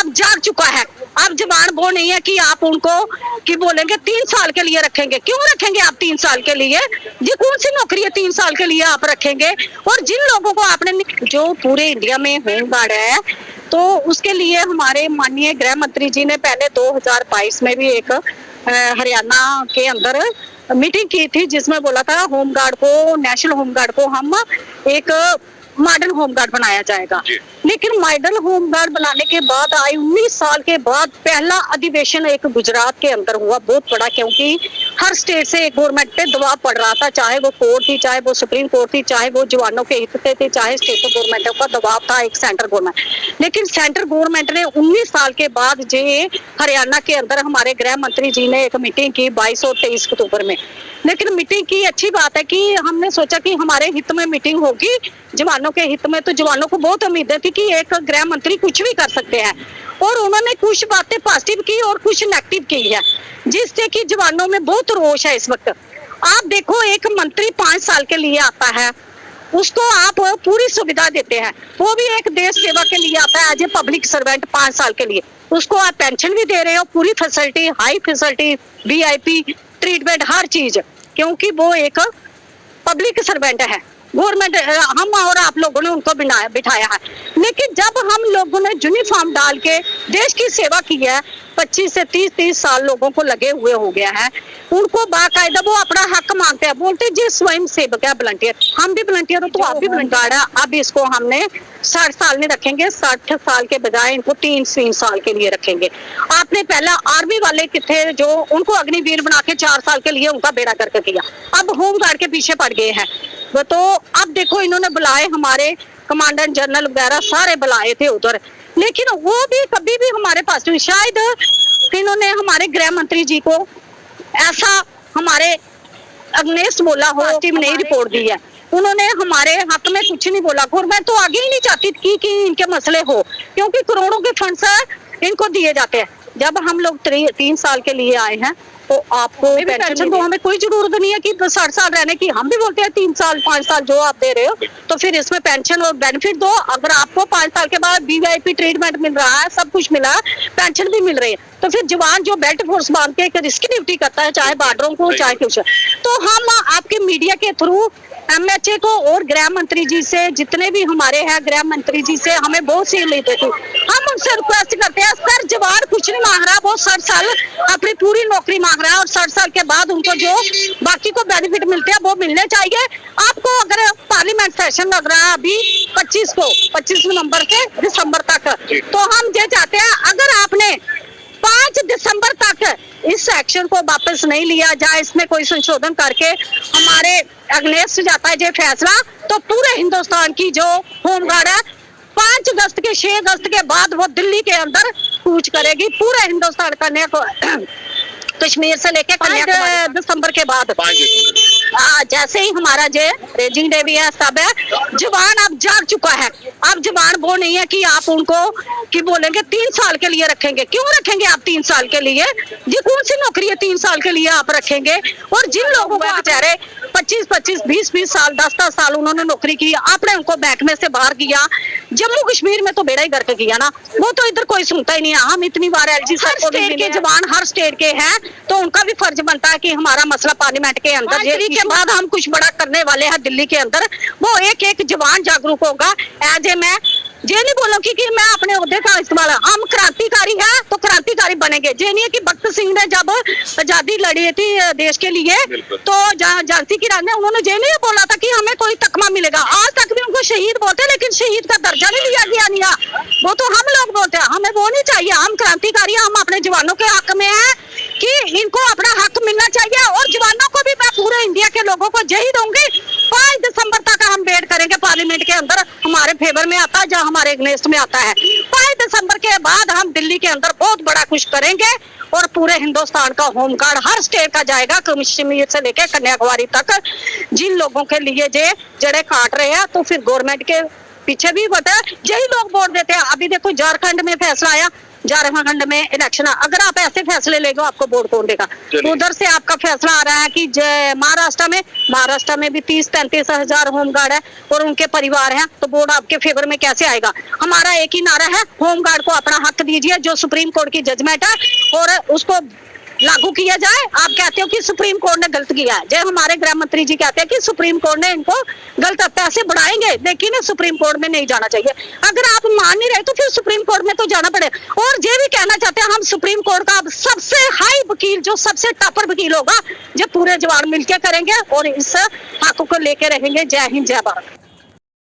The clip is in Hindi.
अब जाग चुका है। अब जवान वो नहीं है कि आप उनको कि बोलेंगे 3 साल के लिए रखेंगे। क्यों रखेंगे आप 3 साल के लिए? ये कौन सी नौकरी है 3 साल के लिए आप रखेंगे? और जिन लोगों को आपने जो पूरे इंडिया में होमगार्ड है, तो उसके लिए हमारे माननीय गृह मंत्री जी ने पहले 2022 में भी एक हरियाणा के अंदर मीटिंग की थी, जिसमें बोला था होमगार्ड को, नेशनल होमगार्ड को हम एक मॉडर्न होमगार्ड बनाया जाएगा। लेकिन मॉडर्न होमगार्ड बनाने के बाद आई 19 साल के बाद पहला अधिवेशन एक गुजरात के अंदर हुआ, बहुत बड़ा, क्योंकि हर स्टेट से गवर्नमेंट पे दबाव पड़ रहा था, चाहे वो कोर्ट थी, चाहे वो सुप्रीम कोर्ट थी, चाहे वो जवानों के हित पे थे, चाहे स्टेट गवर्नमेंटों का दबाव था, एक सेंट्रल गवर्नमेंट। लेकिन सेंट्रल गवर्नमेंट ने 19 साल के बाद जो हरियाणा के अंदर हमारे गृह मंत्री जी ने एक मीटिंग की 22 और 23 अक्टूबर में। लेकिन मीटिंग की अच्छी बात है कि हमने सोचा कि हमारे हित में मीटिंग होगी, जवानों के हित में, तो जवानों को बहुत उम्मीदें थी कि एक गृह मंत्री कुछ भी कर सकते हैं। और उन्होंने कुछ बातें पॉजिटिव की और कुछ नेगेटिव की है, जिससे कि जवानों में बहुत रोष है इस वक्त। आप देखो, एक मंत्री 5 साल के लिए आता है, उसको आप पूरी सुविधा देते हैं, वो भी एक देश सेवा के लिए आता है एज ए पब्लिक सर्वेंट 5 साल के लिए, उसको आप पेंशन भी दे रहे हो, पूरी facility, high facility, VIP treatment, हर चीज, क्योंकि वो एक पब्लिक सर्वेंट है। गवर्नमेंट, हम और आप लोगों ने उनको बिठाया है। लेकिन जब हम लोगों ने यूनिफॉर्म डाल के देश की सेवा की है, 25 से 30 साल लोगों को लगे हुए हो गया है, उनको बाकायदा वो अपना हक मांगते हैं, बोलते जी स्वयं सेवक है, वॉलंटियर, हम भी वॉलंटियर हो तो आप भी वॉलंटियर है। अब इसको हमने 60 साल नहीं रखेंगे, 60 साल के बजाय इनको 3 साल के लिए रखेंगे। आपने पहला आर्मी वाले थे जो उनको अग्निवीर बना के 4 साल के लिए उनका बेड़ा करके किया, अब होमगार्ड के पीछे पड़ गए हैं। तो अब देखो, इन्होंने बुलाए हमारे कमांडेंट जनरल वगैरह सारे बुलाए थे उधर, लेकिन वो भी कभी भी हमारे पास नहीं। शायद इन्होंने हमारे गृह मंत्री जी को ऐसा हमारे अगेंस्ट बोला हो, टीम नहीं रिपोर्ट दी है, उन्होंने हमारे हक में कुछ नहीं बोला। गवर्नमेंट तो आगे ही नहीं चाहती कि इनके मसले हो, क्योंकि करोड़ों के फंड्स इनको दिए जाते हैं। जब हम लोग 3 साल के लिए आए हैं, तो आपको पेंशन तो हमें कोई जरूरत नहीं है कि 60 साल रहने की। हम भी बोलते हैं 3 साल 5 साल जो आप दे रहे हो, तो फिर इसमें पेंशन और बेनिफिट दो। अगर आपको 5 साल के बाद VIP ट्रीटमेंट मिल रहा है, सब कुछ मिला है, पेंशन भी मिल रही है, तो फिर जवान जो बेल्ट फोर्स बांध के एक रिस्क ड्यूटी करता है, चाहे बॉर्डरों को चाहे कुछ, तो हम आपके मीडिया के थ्रू MHA को और गृह मंत्री जी से, जितने भी हमारे हैं गृह मंत्री जी से हमें बहुत सी उम्मीदें थी, हम उनसे रिक्वेस्ट करते हैं, सर जवान कुछ नहीं मांग रहा, वो 60 साल अपनी पूरी नौकरी मांग रहा है, और 60 साल के बाद उनको जो बाकी को बेनिफिट मिलते हैं वो मिलने चाहिए। आपको अगर पार्लियामेंट सेशन लग रहा है अभी 25 नवंबर से दिसंबर तक, तो हम ये चाहते हैं, अगर आपने 5 दिसंबर तक इस एक्शन को वापस नहीं लिया जाए, इसमें कोई संशोधन करके हमारे अगेंस्ट जाता है ये फैसला, तो पूरे हिंदुस्तान की जो होमगार्ड है 5 अगस्त के 6 अगस्त के बाद वो दिल्ली के अंदर कूच करेगी, पूरे हिंदुस्तान करने को कश्मीर से लेके कन्याकुमारी दिसंबर के बाद। जैसे ही हमारा जो रेजिंग डे भी है, सब है, जवान अब जाग चुका है। अब जवान वो नहीं है कि आप उनको कि बोलेंगे 3 साल के लिए रखेंगे। क्यों रखेंगे आप 3 साल के लिए? ये कौन सी नौकरी है 3 साल के लिए आप रखेंगे? और जिन लोगों को बेचारे 25-25, 20-20 साल, 10-10 साल उन्होंने नौकरी की, आपने उनको महकमे से बाहर किया। जम्मू कश्मीर में तो बेड़ा ही गर्क किया ना, वो तो इधर कोई सुनता ही नहीं है। हम इतनी बार LG सर को भी के जवान हर स्टेट के हैं, तो उनका भी फर्ज बनता है कि हमारा मसला पार्लियामेंट के अंदर, के बाद हम कुछ बड़ा करने वाले हैं दिल्ली के अंदर, वो एक जवान जागरूक होगा। एज ए मैं ये नहीं बोलूंगी कि मैं अपने ओहदे का इस्तेमाल, हम क्रांतिकारी हैं तो क्रांतिकारी बनेंगे। ये नहीं है कि भगत सिंह ने जब आजादी लड़ी थी देश के लिए, तो झांसी की रानी, उन्होंने ये नहीं बोला था कि हमें कोई तकमा मिलेगा। आज तक भी उनको शहीद बोलते हैं, लेकिन शहीद का दर्जा नहीं लिया गया नहीं, वो तो हम लोग बोलते हैं। हमें वो नहीं चाहिए, हम क्रांतिकारी, हम अपने जवानों के हक में हैं कि इनको अपना हक मिलना चाहिए। और जवानों को भी मैं पूरे इंडिया के लोगों को यही दूंगी, 5 दिसंबर तक हम वेट करेंगे पार्लियामेंट के अंदर, हमारे फेवर में आता है जहाँ हमारे अगेंस्ट में आता है। 5 दिसंबर के बाद हम दिल्ली के अंदर बहुत बड़ा कुछ करेंगे, और पूरे हिंदुस्तान का होमगार्ड हर स्टेट का जाएगा, कश्मीर से लेकर कन्याकुमारी तक। जिन लोगों के लिए जे जड़े काट रहे हैं, तो फिर गवर्नमेंट के पीछे भी बता, यही लोग वोट देते हैं। अभी देखो झारखंड में फैसला आया, 11वां खंड में इलेक्शन, अगर आप ऐसे फैसले लेंगे आपको वोट कौन देगा? उधर से आपका फैसला आ रहा है कि महाराष्ट्र में भी 30-35 हजार होमगार्ड है और उनके परिवार हैं, तो वोट आपके फेवर में कैसे आएगा? हमारा एक ही नारा है, होमगार्ड को अपना हक दीजिए, जो सुप्रीम कोर्ट की जजमेंट है और उसको लागू किया जाए। आप कहते हो कि सुप्रीम कोर्ट ने गलत किया है, जब हमारे गृह मंत्री जी कहते हैं कि सुप्रीम कोर्ट ने इनको गलत पैसे बढ़ाएंगे, लेकिन सुप्रीम कोर्ट में नहीं जाना चाहिए। अगर आप मान नहीं रहे तो फिर सुप्रीम कोर्ट में तो जाना पड़े। और ये भी कहना चाहते हैं हम सुप्रीम कोर्ट का सबसे हाई वकील, जो सबसे टॉपर वकील होगा, जो पूरे जवान मिलकर करेंगे और इस हक को लेके रहेंगे। जय हिंद, जय भारत।